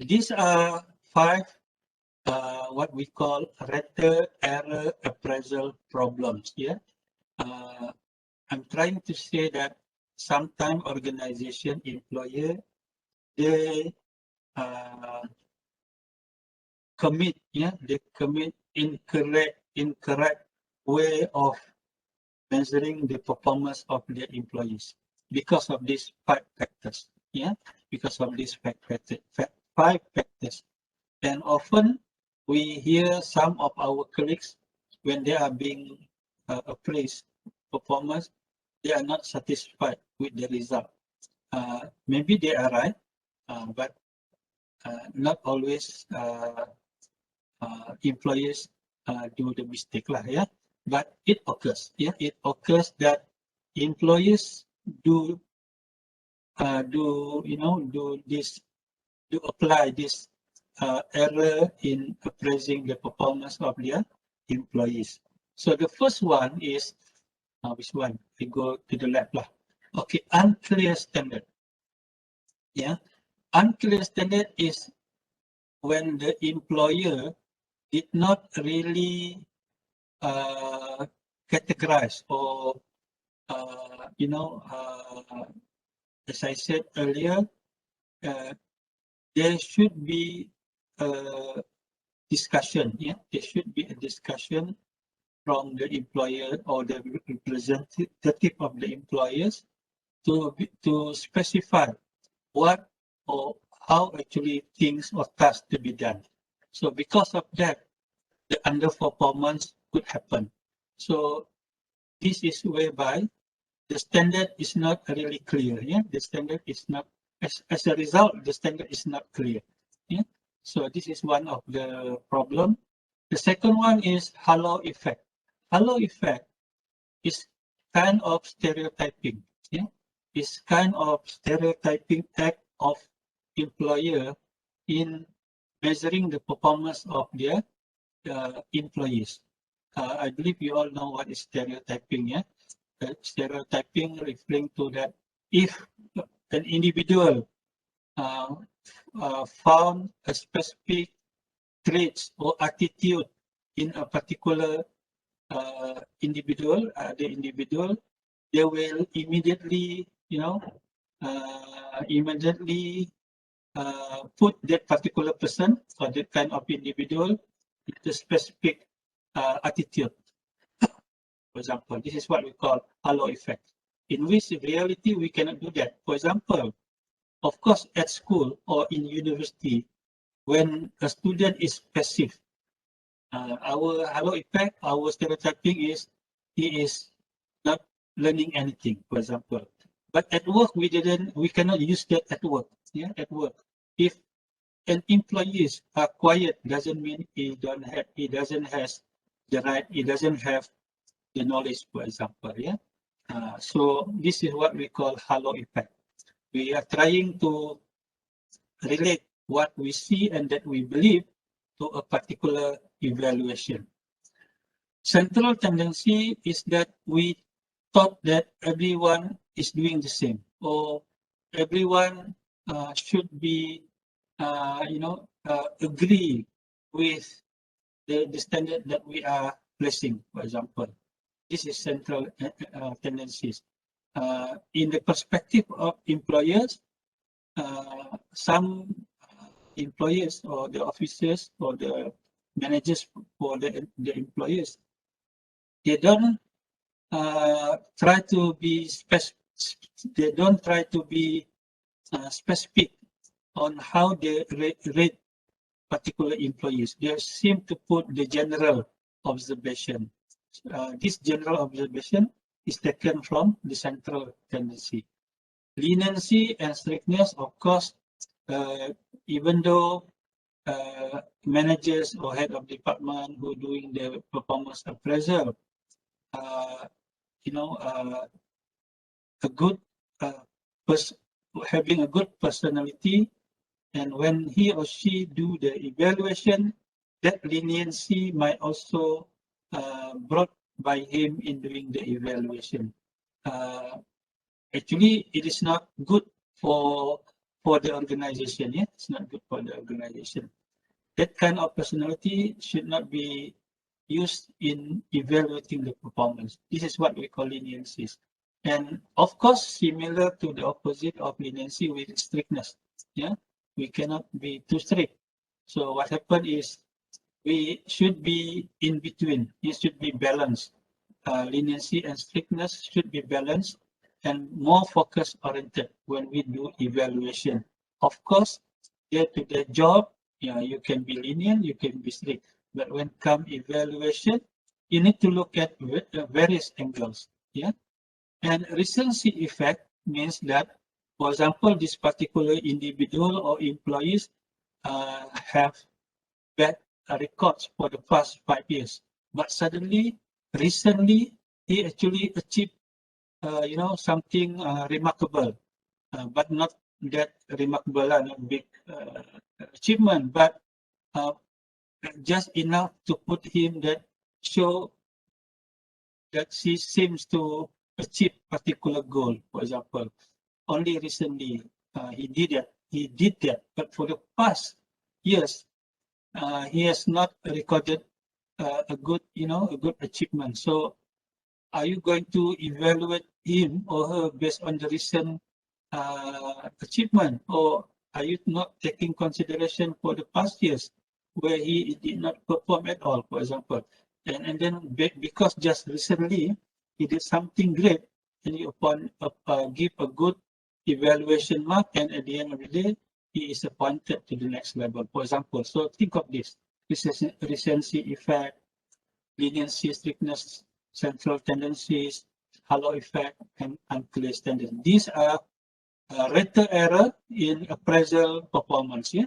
These are 5 what we call rate error appraisal problems. Yeah, I'm trying to say that sometimes organization, employer, they commit incorrect way of measuring the performance of their employees because of these 5 factors. Yeah, because of these 5 factors. And often we hear some of our colleagues when they are being appraised performance, they are not satisfied with the result. Maybe they are right, but not always employers do the mistake lah, yeah. But it occurs, yeah. It occurs that employers do apply this error in appraising the performance of their employees. So the first one is which one? We go to the left lah. Okay, unclear standard. Yeah, unclear standard is when the employer did not really categorize or as I said earlier, there should be a discussion. Yeah, there should be a discussion from the employer or the representative of the employers to specify what or how actually things or tasks to be done. So because of that, the underperformance could happen. So this is whereby the standard is not really clear. Yeah, the standard is not, as a result, the standard is not clear. Yeah, so this is one of the problem. The second one is halo effect. Halo effect is kind of stereotyping. Yeah, it's kind of stereotyping act of employer in measuring the performance of their employees. I believe you all know what is stereotyping. Yeah, stereotyping referring to that if an individual found a specific traits or attitude in a particular individual, they will immediately, put that particular person or that kind of individual into specific attitude. For example, this is what we call halo effect, in which in reality we cannot do that. For example, of course, at school or in university, when a student is passive, our halo effect, our stereotyping is he is not learning anything, for example. But at work, we cannot use that at work. Yeah, at work, if an employee is quiet, doesn't mean he doesn't have the knowledge, for example. Yeah, so this is what we call halo effect. We are trying to relate what we see and that we believe to a particular evaluation. Central tendency is that we thought that everyone is doing the same, or everyone should be, agree with the standard that we are placing, for example. This is central tendencies. In the perspective of employers, some employers or the officers or the managers for the employers, they don't try to be specific on how they rate particular employees. They seem to put the general observation. This general observation is taken from the central tendency. Leniency and strictness, of course, even though managers or head of department who are doing the performance appraisal, having a good personality, and when he or she do the evaluation, that leniency might also brought by him in doing the evaluation. Actually, it is not good for for the organization. Yeah, it's not good for the organization. That kind of personality should not be used in evaluating the performance. This is what we call leniency. And of course, similar to the opposite of leniency with strictness. Yeah, we cannot be too strict. So what happened is we should be in between. It should be balanced. Leniency and strictness should be balanced and more focus oriented when we do evaluation. Of course, get to the job, yeah, you can be lenient, you can be strict. But when come evaluation, you need to look at various angles. Yeah, and recency effect means that, for example, this particular individual or employees have bad records for the past 5 years, but suddenly, recently, he actually achieved, something remarkable, but not that remarkable, not big achievement, but just enough to put him that show that he seems to achieve particular goal. For example, only recently he did that, but for the past years he has not recorded a good achievement. So are you going to evaluate him or her based on the recent achievement, or are you not taking consideration for the past years where he did not perform at all, for example? And then because just recently he did something great, and you give a good evaluation mark, and at the end of the day he is appointed to the next level, for example. So think of this: recency effect, leniency, strictness, central tendencies, halo effect, and unclear standards. These are rated error in appraisal performance. Yeah,